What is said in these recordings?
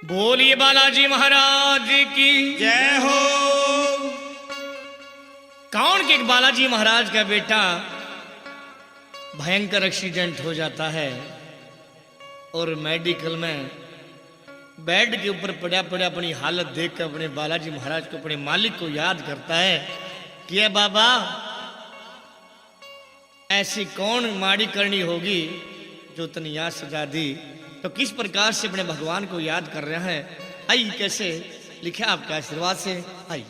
बोलिए बालाजी महाराज की जय हो। कौन के बालाजी महाराज का बेटा भयंकर एक्सीडेंट हो जाता है और मेडिकल में बेड के ऊपर पड़ा पड़ा अपनी हालत देखकर अपने बालाजी महाराज को, अपने मालिक को याद करता है कि ये बाबा ऐसी कौन माड़ी करनी होगी जो तनी याद सजा दी। तो किस प्रकार से अपने भगवान को याद कर रहे हैं, आइए कैसे लिखा आपके आशीर्वाद से। आइए।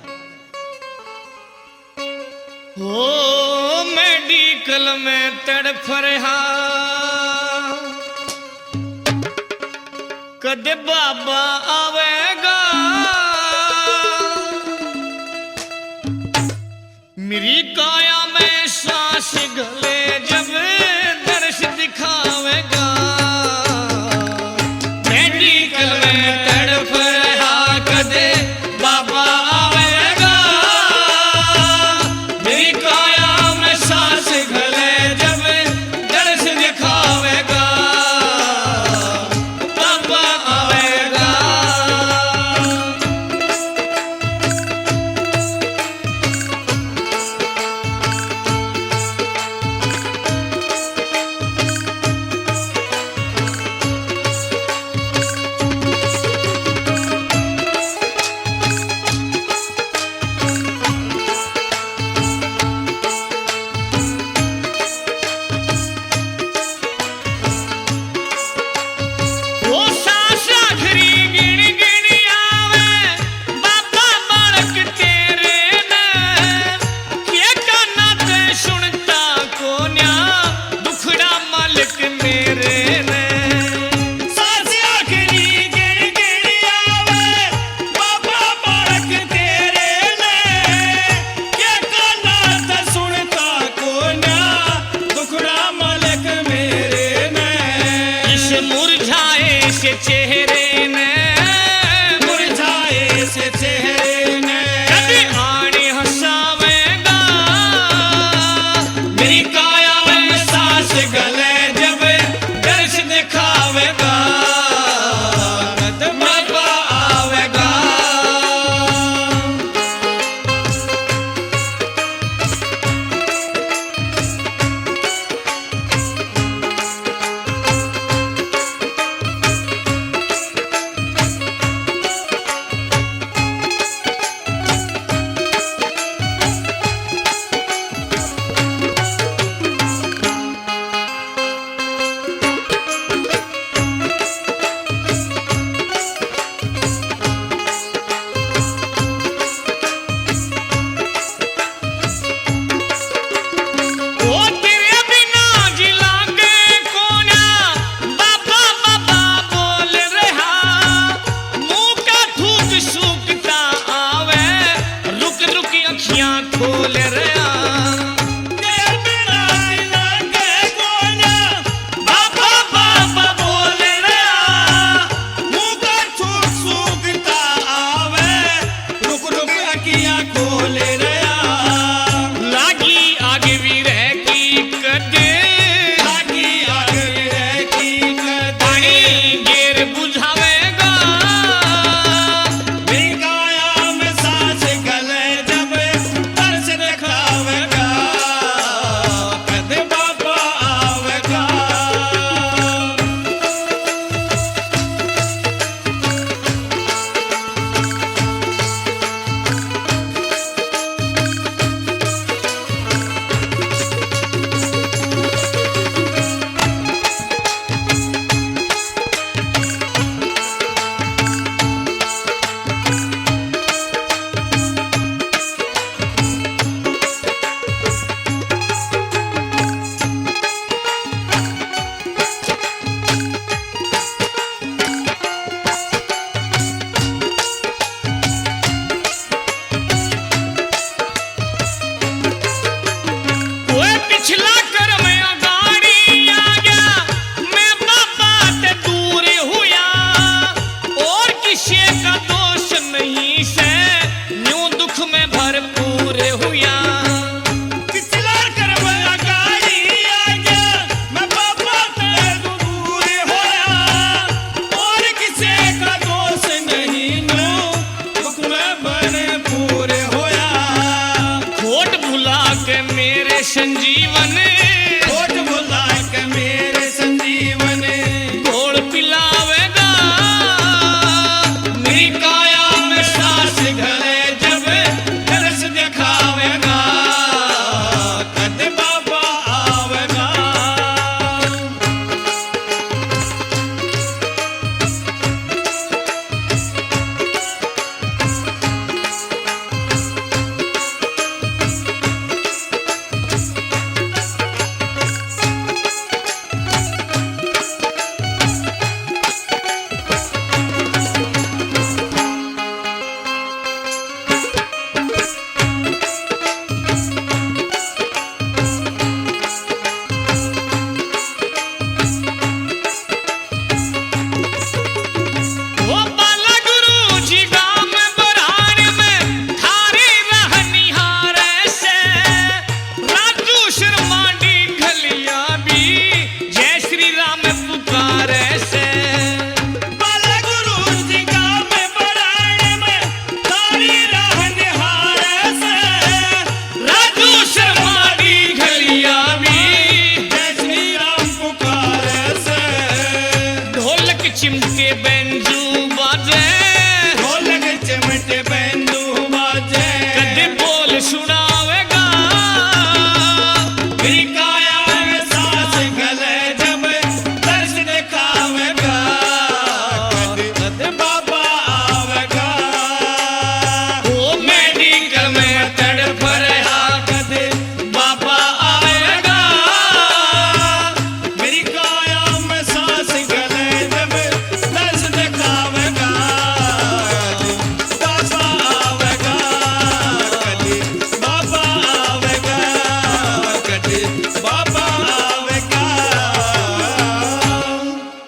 हो मेडिकल में तड़फ रहा कदे बाबा आवेगा, मेरी काया में सांस गले